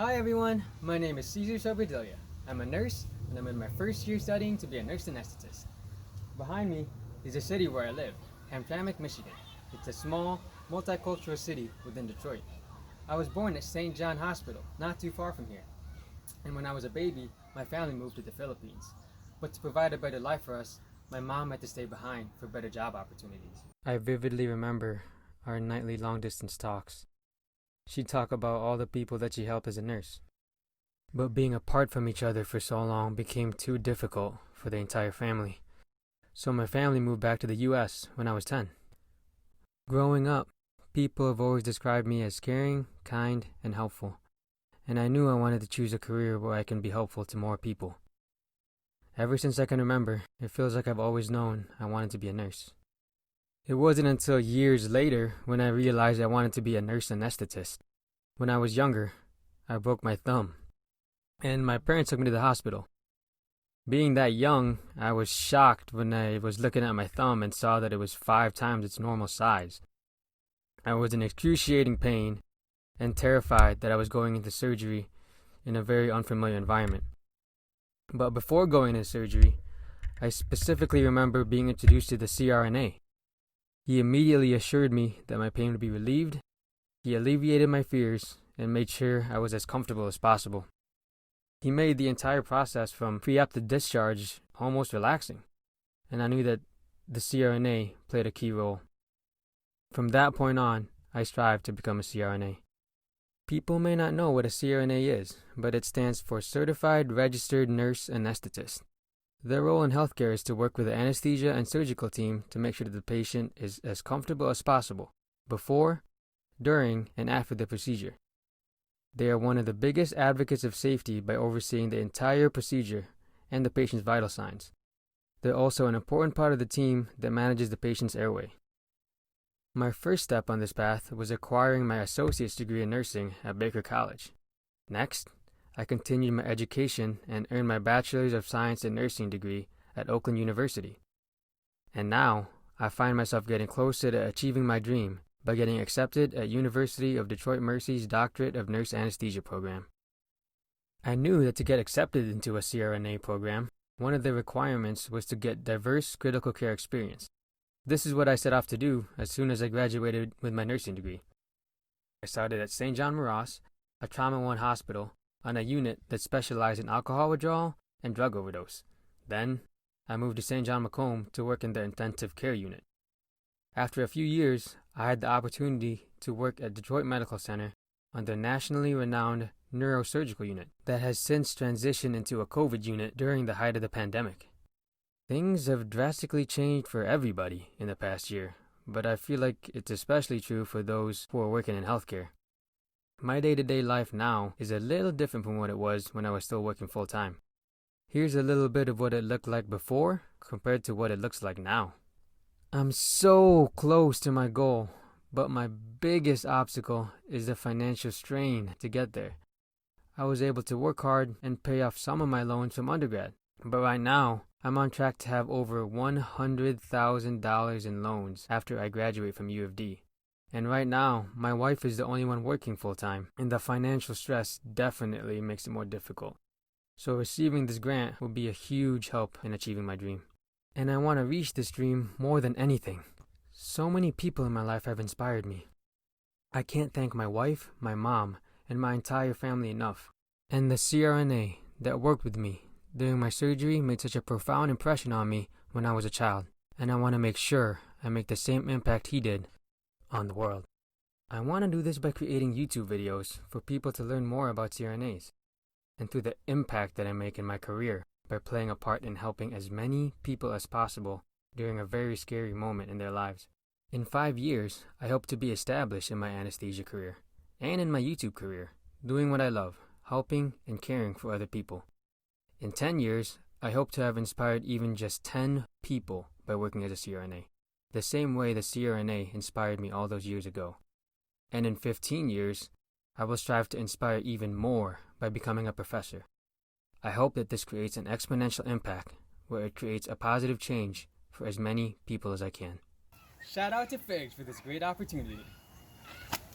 Hi everyone, my name is Cesar Sobradilia. I'm a nurse and I'm in my first year studying to be a nurse anesthetist. Behind me is the city where I live, Hamtramck, Michigan. It's a small, multicultural city within Detroit. I was born at St. John Hospital, not too far from here. And when I was a baby, my family moved to the Philippines. But to provide a better life for us, my mom had to stay behind for better job opportunities. I vividly remember our nightly long distance talks. She'd talk about all the people that she helped as a nurse. But being apart from each other for so long became too difficult for the entire family. So my family moved back to the US when I was 10. Growing up, people have always described me as caring, kind, and helpful. And I knew I wanted to choose a career where I can be helpful to more people. Ever since I can remember, it feels like I've always known I wanted to be a nurse. It wasn't until years later when I realized I wanted to be a nurse anesthetist. When I was younger, I broke my thumb, and my parents took me to the hospital. Being that young, I was shocked when I was looking at my thumb and saw that it was 5 times its normal size. I was in excruciating pain and terrified that I was going into surgery in a very unfamiliar environment. But before going into surgery, I specifically remember being introduced to the CRNA. He immediately assured me that my pain would be relieved. He alleviated my fears and made sure I was as comfortable as possible. He made the entire process from pre-op to discharge almost relaxing, and I knew that the CRNA played a key role. From that point on, I strived to become a CRNA. People may not know what a CRNA is, but it stands for Certified Registered Nurse Anesthetist. Their role in healthcare is to work with the anesthesia and surgical team to make sure that the patient is as comfortable as possible before, during, and after the procedure. They are one of the biggest advocates of safety by overseeing the entire procedure and the patient's vital signs. They're also an important part of the team that manages the patient's airway. My first step on this path was acquiring my associate's degree in nursing at Baker College. Next, I continued my education and earned my Bachelor's of Science in Nursing degree at Oakland University. And now, I find myself getting closer to achieving my dream by getting accepted at University of Detroit Mercy's Doctorate of Nurse Anesthesia program. I knew that to get accepted into a CRNA program, one of the requirements was to get diverse critical care experience. This is what I set off to do as soon as I graduated with my nursing degree. I started at St. John Ross, a Trauma 1 hospital, on a unit that specialized in alcohol withdrawal and drug overdose. Then, I moved to St. John Macomb to work in the intensive care unit. After a few years, I had the opportunity to work at Detroit Medical Center on the nationally renowned neurosurgical unit that has since transitioned into a COVID unit during the height of the pandemic. Things have drastically changed for everybody in the past year, but I feel like it's especially true for those who are working in healthcare. My day-to-day life now is a little different from what it was when I was still working full-time. Here's a little bit of what it looked like before compared to what it looks like now. I'm so close to my goal, but my biggest obstacle is the financial strain to get there. I was able to work hard and pay off some of my loans from undergrad, but right now, I'm on track to have over $100,000 in loans after I graduate from U of D. And right now, my wife is the only one working full-time, and the financial stress definitely makes it more difficult. So receiving this grant will be a huge help in achieving my dream. And I want to reach this dream more than anything. So many people in my life have inspired me. I can't thank my wife, my mom, and my entire family enough. And the CRNA that worked with me during my surgery made such a profound impression on me when I was a child. And I want to make sure I make the same impact he did on the world. I want to do this by creating YouTube videos for people to learn more about CRNAs, and through the impact that I make in my career by playing a part in helping as many people as possible during a very scary moment in their lives. In 5 years, I hope to be established in my anesthesia career and in my YouTube career, doing what I love, helping and caring for other people. In 10 years, I hope to have inspired even just 10 people by working as a CRNA, the same way the CRNA inspired me all those years ago. And in 15 years, I will strive to inspire even more by becoming a professor. I hope that this creates an exponential impact where it creates a positive change for as many people as I can. Shout out to Figs for this great opportunity.